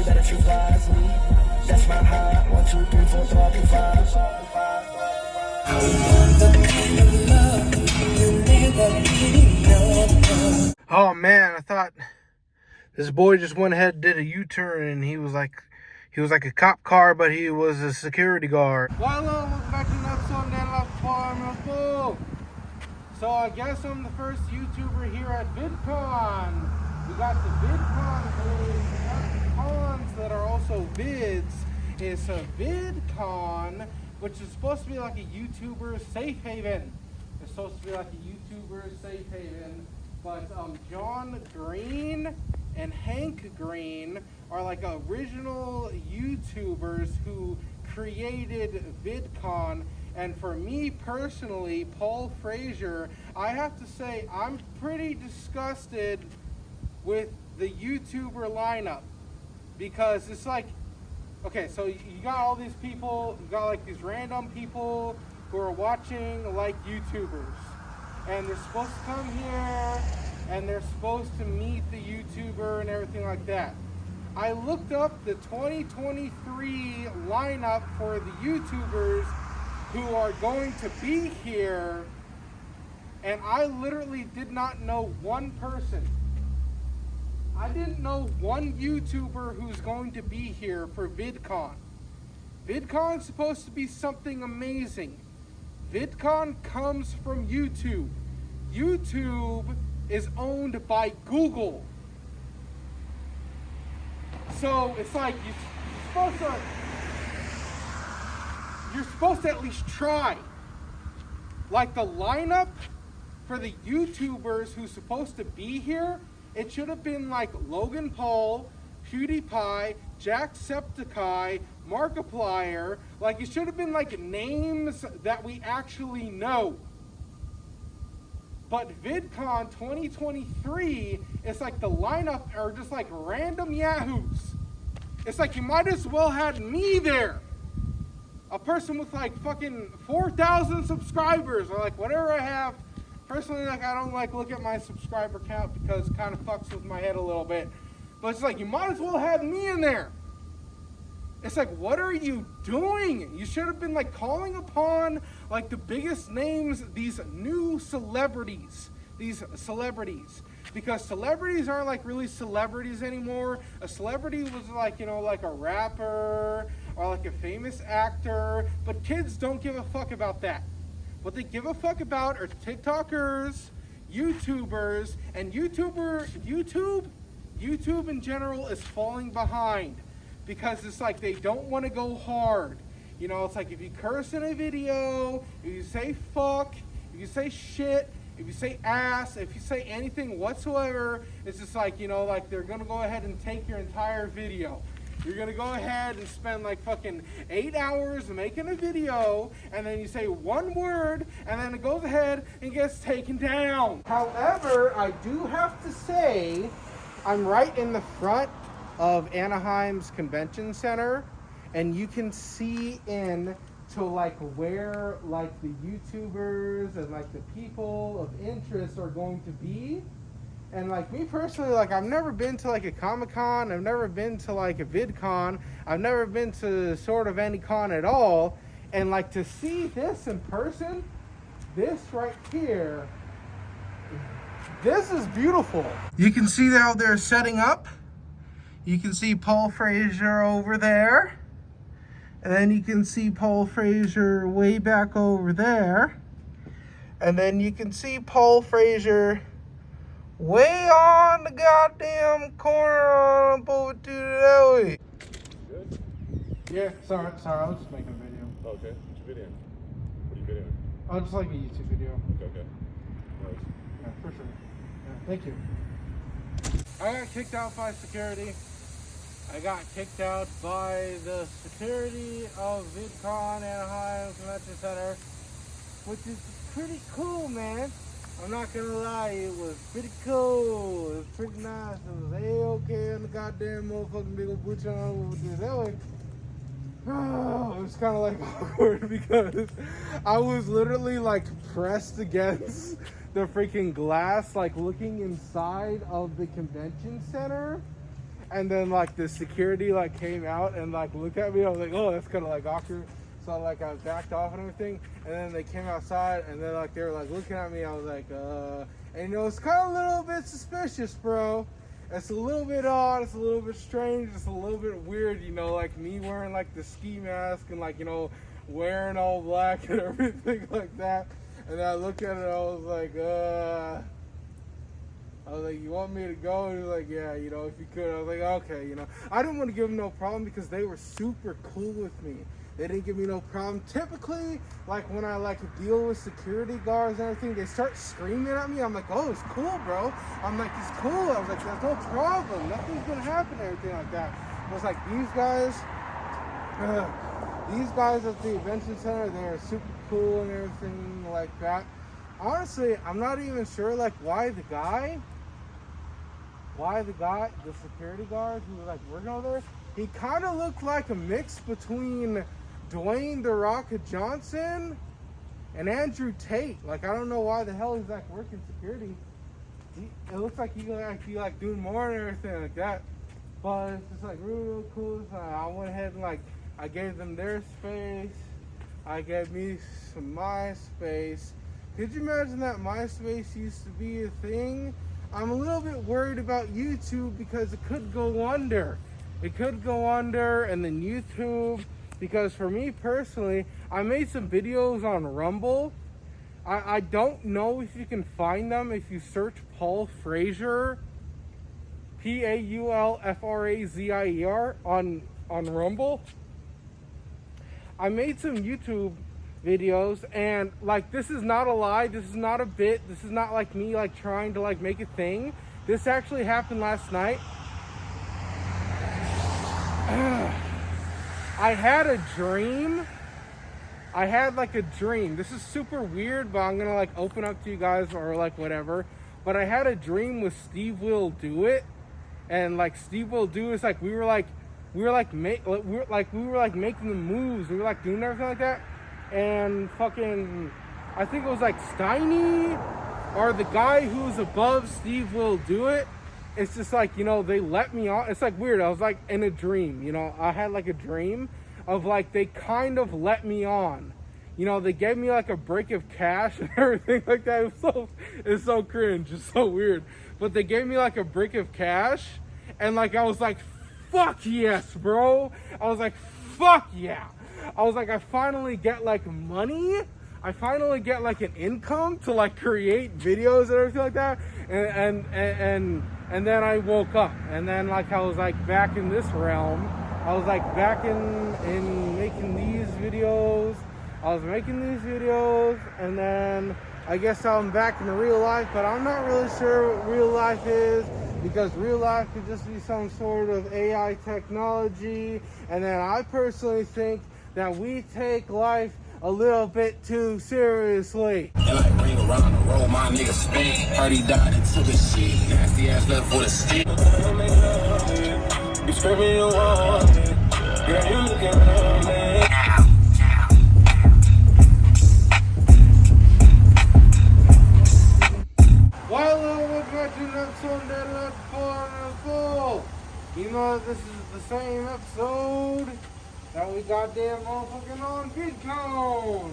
better choose wisely. That's my heart. 1, 2, 3, 4, 5. Oh man, I thought this boy just went ahead and did a U-turn, and he was like a cop car, but he was a security guard. Well, hello, welcome back to another episode of Dad Farm. So I guess I'm the first YouTuber here at VidCon. We got the VidCon page, we got the cons that are also vids. It's a VidCon, which is supposed to be like a YouTuber safe haven. It's supposed to be like a YouTuber safe haven, but John Green and Hank Green are like original YouTubers who created VidCon. And for me personally, Paul Frazier, I have to say I'm pretty disgusted with the YouTuber lineup, because it's like, okay, so you got all these people, you got like these random people who are watching like YouTubers, and they're supposed to come here and they're supposed to meet the YouTuber and everything like that. I looked up the 2023 lineup for the YouTubers who are going to be here, and I literally did not know one person. I didn't know one YouTuber who's going to be here for VidCon. VidCon's supposed to be something amazing. VidCon comes from YouTube. YouTube is owned by Google. So it's like you're supposed to at least try. Like the lineup for the YouTubers who's supposed to be here, it should have been like Logan Paul, PewDiePie, Jacksepticeye, Markiplier. Like it should have been like names that we actually know. But VidCon 2023, it's like the lineup are just like random yahoos. It's like you might as well had me there. A person with like fucking 4,000 subscribers, or like whatever I have. Personally, like I don't like look at my subscriber count because it kind of fucks with my head a little bit. But it's like you might as well have me in there. It's like, what are you doing? You should have been like calling upon like the biggest names, these new celebrities, because celebrities aren't like really celebrities anymore. A celebrity was like, you know, like a rapper or like a famous actor, but kids don't give a fuck about that. What they give a fuck about are TikTokers, YouTubers, and YouTube in general is falling behind, because it's like they don't want to go hard. You know, it's like if you curse in a video, if you say fuck, if you say shit, if you say ass, if you say anything whatsoever, it's just like, you know, like they're going to go ahead and take your entire video. You're going to go ahead and spend like fucking 8 hours making a video, and then you say one word, and then it goes ahead and gets taken down. However, I do have to say, I'm right in the front of Anaheim's convention center, and you can see in to like where like the YouTubers and like the people of interest are going to be. And like me personally, like I've never been to like a Comic-Con, I've never been to like a VidCon, I've never been to sort of any con at all, and like to see this in person, this right here, this is beautiful. You can see how they're setting up. You can see Paul Frazier over there. And then you can see Paul Frazier way back over there. And then you can see Paul Frazier way on the goddamn corner on Blvd that way. Good? Yeah, sorry, I was just making a video. Oh, okay. What's your video? What are you videoing? Oh, just like a YouTube video. Okay. Nice. Yeah, for sure. Yeah, thank you. I got kicked out by security. I got kicked out by the security of VidCon Anaheim Convention Center, which is pretty cool, man. I'm not gonna lie, it was pretty cool. It was pretty nice. It was A-okay on the goddamn motherfucking big old boots on over there. That way, it was kind of like awkward because I was literally like pressed against the freaking glass, like looking inside of the convention center. And then like the security like came out and like looked at me. I was like, oh, that's kind of like awkward. So like I backed off and everything. And then they came outside and then like they were like looking at me. I was like, and you know, it's kind of a little bit suspicious, bro. It's a little bit odd. It's a little bit strange. It's a little bit weird, you know, like me wearing like the ski mask and like, you know, wearing all black and everything like that. And I looked at it. I was like, you want me to go? And he was like, yeah, you know, if you could. I was like, okay, you know. I didn't want to give them no problem because they were super cool with me. They didn't give me no problem. Typically, like when I like deal with security guards and everything, they start screaming at me. I'm like, oh, it's cool, bro. I'm like, it's cool. I was like, there's no problem. Nothing's gonna happen, everything like that. I was like, these guys at the convention center, they're super cool and everything like that. Honestly, I'm not even sure like why the security guard who was like working over there, he kind of looked like a mix between Dwayne "The Rock" Johnson and Andrew Tate. Like, I don't know why the hell he's like working security. It looks like he like doing more and everything like that. But it's just like real cool. So I went ahead and like I gave them their space. I gave me some my space. Could you imagine that MySpace used to be a thing? I'm a little bit worried about YouTube because it could go under. It could go under, and then YouTube, because for me personally, I made some videos on Rumble. I don't know if you can find them if you search Paul Frazier, Paulfrazier on Rumble. I made some YouTube videos, and like, this is not a lie, this is not a bit, this is not like me like trying to like make a thing. This actually happened last night. I had a dream. This is super weird, but I'm gonna like open up to you guys or like whatever. But I had a dream with Steve Will Do It, and like Steve Will Do It's like we were making the moves. We were like doing everything like that, and fucking, I think it was like Steiny or the guy who's above Steve Will Do It. It's just like, you know, they let me on. It's like weird. I was like in a dream, you know. I had like a dream of like they kind of let me on. You know, they gave me like a break of cash and everything like that. It's so cringe. It's so weird. But they gave me like a break of cash, and like I was like, fuck yes, bro. I was like, fuck yeah. I was like, I finally get like money. I finally get like an income to like create videos and everything like that. And then I woke up, and then like I was like back in this realm. I was like back in making these videos. And then I guess I'm back in real life, but I'm not really sure what real life is, because real life could just be some sort of AI technology. And then I personally think that we take life a little bit too seriously. And like ring around the road, my nigga spin. Party died and took a shit. Nasty ass left for the stick. You screaming you want me. Girl, you looking lovely. Well, welcome back to an episode that left full. You know, this is the same episode that we goddamn motherfucking on VidCon.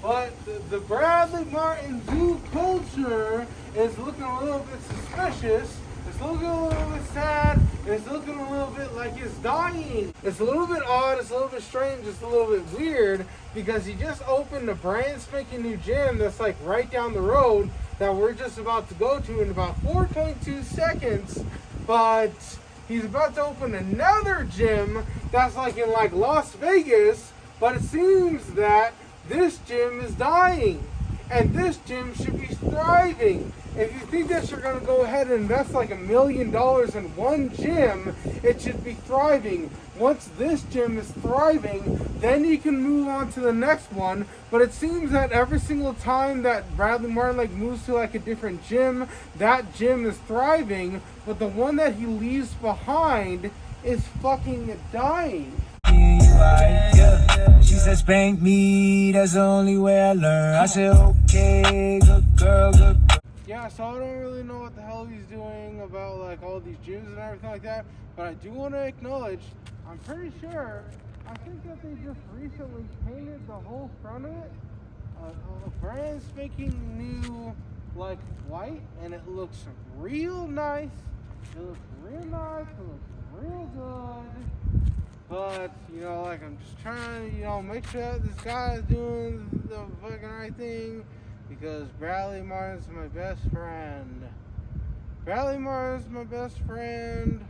But the Bradley Martin zoo culture is looking a little bit suspicious. It's looking a little bit sad. It's looking a little bit like it's dying. It's a little bit odd. It's a little bit strange. It's a little bit weird, because he just opened a brand spanking new gym that's like right down the road that we're just about to go to in about 4.2 seconds. But he's about to open another gym that's like in like Las Vegas, but it seems that this gym is dying, and this gym should be thriving. If you think that you're gonna go ahead and invest like $1 million in one gym, it should be thriving. Once this gym is thriving, then you can move on to the next one. But it seems that every single time that Bradley Martin like moves to like a different gym, that gym is thriving, but the one that he leaves behind is fucking dying. She said, spank me, that's the only way I learn. I said, okay, good girl, good girl. yeah, so I don't really know what the hell he's doing about like all these gyms and everything like that. But I do want to acknowledge, I'm pretty sure, I think that they just recently painted the whole front of it a brand spanking new like white, and it looks real nice. It looks real nice. It looks real good. But you know, like I'm just trying to, you know, make sure that this guy is doing the fucking right thing, because Bradley Martin's my best friend. Bradley Martin's my best friend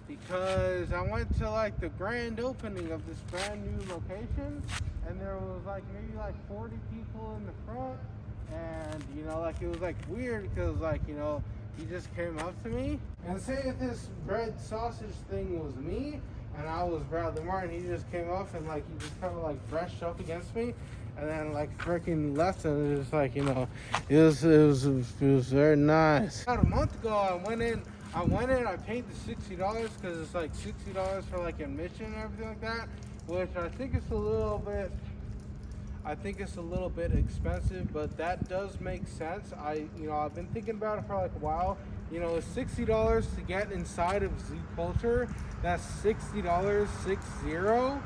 because I went to like the grand opening of this brand new location, and there was like maybe like 40 people in the front, and you know, like it was like weird because like, you know, he just came up to me and say if this bread sausage thing was me and I was Bradley Martin, he just came up and like he just kind of like brushed up against me and then like freaking left, and it was just like, you know, it was very nice. About a month ago I went in, I paid the $60 because it's like $60 for like admission and everything like that, which I think it's a little bit expensive, but that does make sense. I've been thinking about it for like a while. You know, it's $60 to get inside of Z Culture. That's $60, 60.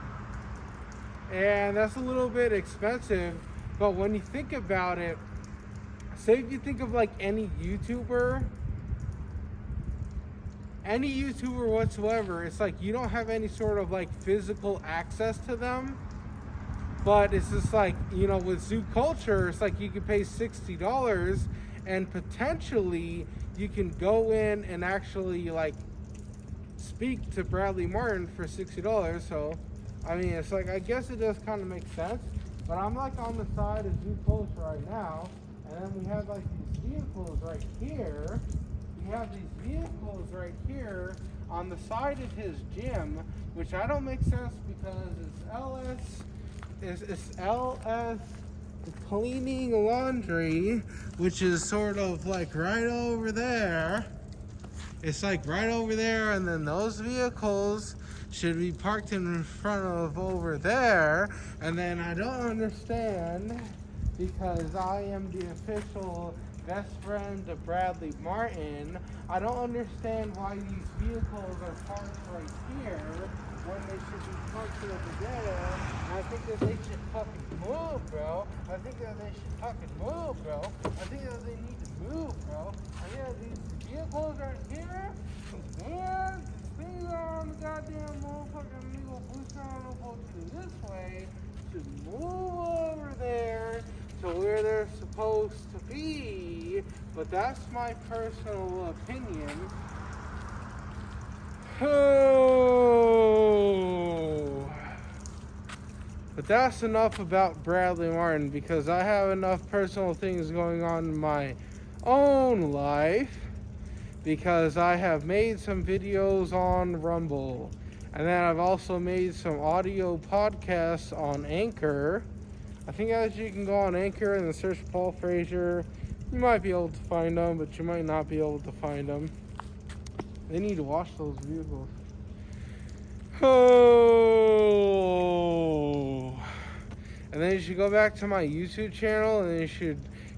And that's a little bit expensive, but when you think about it, say if you think of like any YouTuber whatsoever, it's like you don't have any sort of like physical access to them. But it's just like, you know, with Zoo Culture, it's like you can pay $60 and potentially you can go in and actually like speak to Bradley Martin for $60. So, I mean, it's like, I guess it does kind of make sense. But I'm like on the side of Zoo Culture right now, and then we have like these vehicles right here. We have these vehicles right here on the side of his gym, which I don't make sense because it's LS Cleaning Laundry, which is sort of like right over there. It's like right over there, and then those vehicles should be parked in front of over there. And then I don't understand, because I am the official best friend of Bradley Martin, I don't understand why these vehicles are parked right here when they should be parked over there. I think that they should fucking move, bro. I think that they should fucking move, bro. I think that they need to move, bro. I think that these vehicles right here, man, these things are on the goddamn motherfucking legal boost on to this way, should move over there to where they're supposed to be. But that's my personal opinion. Oh. But that's enough about Bradley Martin, because I have enough personal things going on in my own life, because I have made some videos on Rumble, and then I've also made some audio podcasts on Anchor. I think as you can go on Anchor and then search Paul Frazier, you might be able to find them, but you might not be able to find them. They need to wash those vehicles. Oh. And then you should go back to my YouTube channel, and then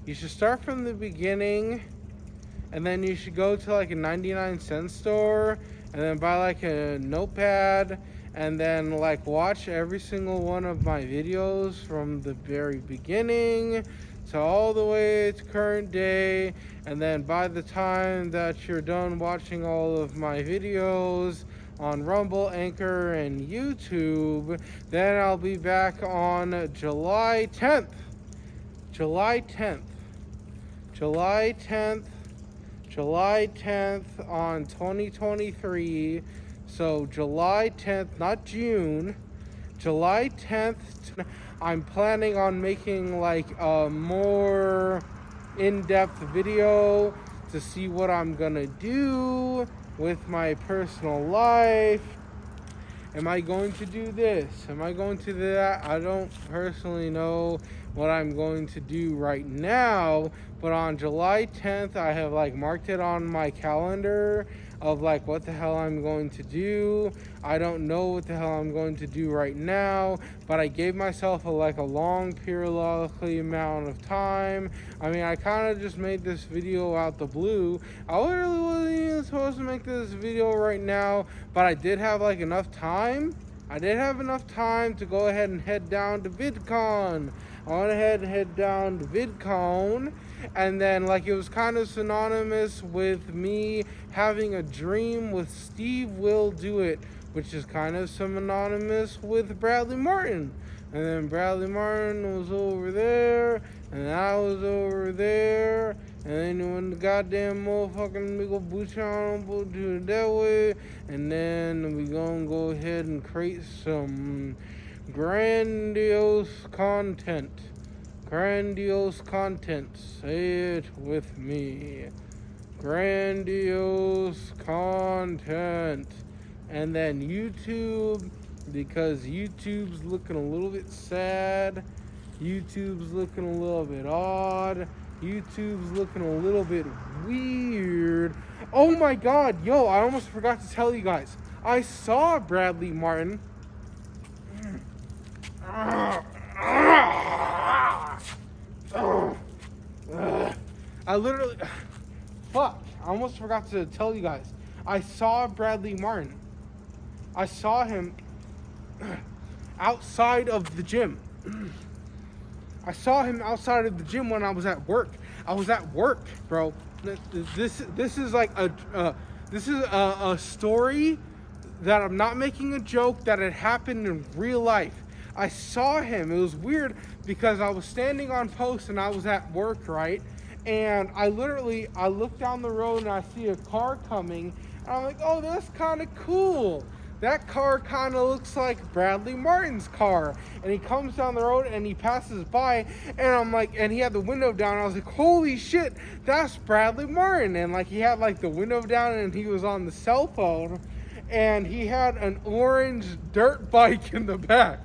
you should start from the beginning, and then you should go to like a 99-cent store and then buy like a notepad, and then like watch every single one of my videos from the very beginning to all the way to current day. And then by the time that you're done watching all of my videos on Rumble, Anchor, and YouTube, then I'll be back on July 10th on 2023. So July 10th, not June, July 10th. I'm planning on making like a more in-depth video to see what I'm gonna do with my personal life. Am I going to do this? Am I going to do that? I don't personally know what I'm going to do right now, but on July 10th, I have like marked it on my calendar. of like what the hell I'm going to do. I don't know what the hell I'm going to do right now, but I gave myself a long periodically amount of time. I mean, I kind of just made this video out the blue. I literally wasn't even supposed to make this video right now, but I did have like enough time. I did have enough time to go ahead and head down to VidCon. I went ahead and head down to VidCon, and then like it was kind of synonymous with me having a dream with Steve Will Do It, which is kind of synonymous with Bradley Martin. And then Bradley Martin was over there, and I was over there, and then when the goddamn motherfucking nigga Buchan will do it that way, and then we gonna go ahead and create some grandiose content. Grandiose content. Say it with me. Grandiose content. And then YouTube, because YouTube's looking a little bit sad. YouTube's looking a little bit odd. YouTube's looking a little bit weird. Oh my god, yo, I almost forgot to tell you guys. I saw Bradley Martin. I literally, fuck, I almost forgot to tell you guys. I saw Bradley Martin. I saw him outside of the gym. I saw him outside of the gym when I was at work. I was at work, bro. This is like a story that I'm not making a joke, that it happened in real life. I saw him. It was weird because I was standing on post and I was at work, right? And I look down the road and I see a car coming. And I'm like, oh, that's kind of cool. That car kind of looks like Bradley Martin's car. And he comes down the road and he passes by, and I'm like, and he had the window down. I was like, holy shit, that's Bradley Martin. And like he had like the window down and he was on the cell phone, and he had an orange dirt bike in the back.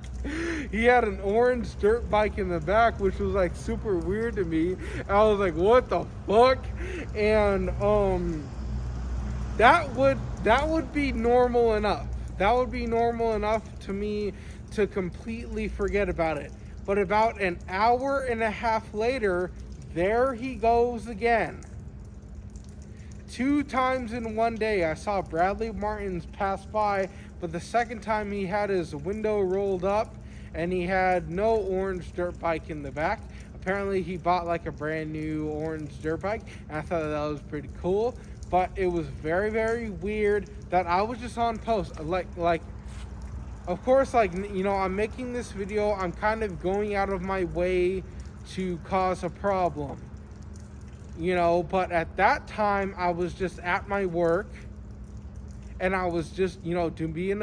He had an orange dirt bike in the back, which was like super weird to me. I was like, what the fuck? And that would be normal enough. That would be normal enough to me to completely forget about it. But about an hour and a half later, there he goes again. 2 times in one day, I saw Bradley Martin's pass by, but the second time he had his window rolled up and he had no orange dirt bike in the back. Apparently he bought like a brand new orange dirt bike, and I thought that was pretty cool. But it was very, very weird that I was just on post. Like, of course, like, you know, I'm making this video. I'm kind of going out of my way to cause a problem, you know. But at that time, I was just at my work, and I was just, you know, doing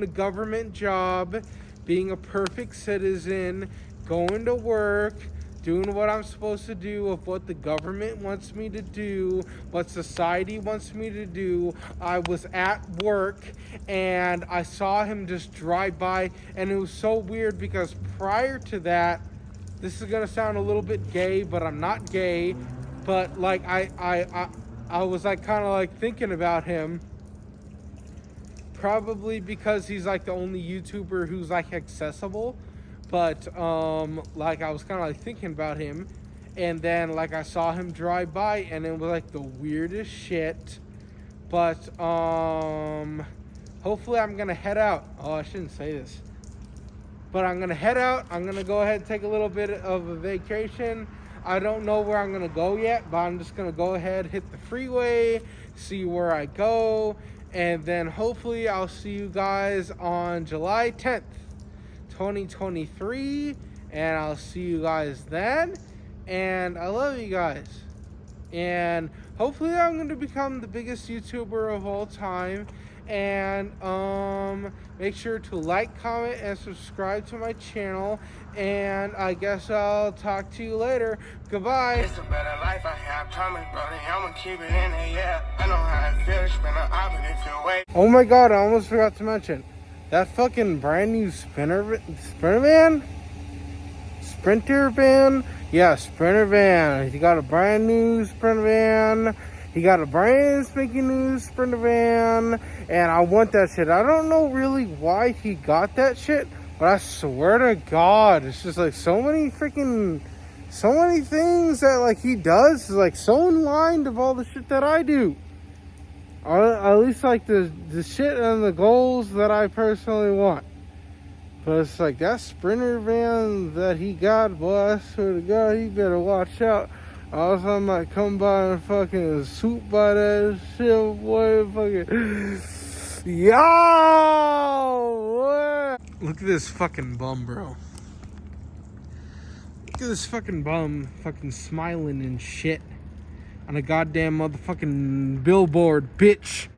a government job, being a perfect citizen, going to work, doing what I'm supposed to do, of what the government wants me to do, what society wants me to do. I was at work and I saw him just drive by, and it was so weird because prior to that, this is gonna sound a little bit gay, but I'm not gay, but like I was like kind of like thinking about him, probably because he's like the only YouTuber who's like accessible. But, like, I was kind of, like, thinking about him, and then, like, I saw him drive by, and it was, like, the weirdest shit. But, hopefully I'm gonna head out. Oh, I shouldn't say this. But I'm gonna head out. I'm gonna go ahead and take a little bit of a vacation. I don't know where I'm gonna go yet, but I'm just gonna go ahead, hit the freeway, see where I go, and then hopefully I'll see you guys on July 10th. 2023, and I'll see you guys then, and I love you guys, and hopefully I'm going to become the biggest YouTuber of all time. And make sure to like, comment, and subscribe to my channel, and I guess I'll talk to you later. Goodbye. It's a better life I have coming, brother. I'ma keep it in there, yeah. I know how it feels, spend an hour if you wait. Oh my god, I almost forgot to mention that fucking brand new Sprinter van? Yeah, Sprinter van. He got a brand new Sprinter van. He got a brand spanking new Sprinter van, and I want that shit. I don't know really why he got that shit, but I swear to God, it's just like so many things that like he does is like so in line of all the shit that I do. Or at least like the shit and the goals that I personally want. But it's like that Sprinter van that he got, boy, I swear to God, he better watch out. Also, I might come by and fucking swoop by that shit, boy, fucking. Yo! Boy. Look at this fucking bum, bro. Look at this fucking bum fucking smiling and shit on a goddamn motherfucking billboard, bitch.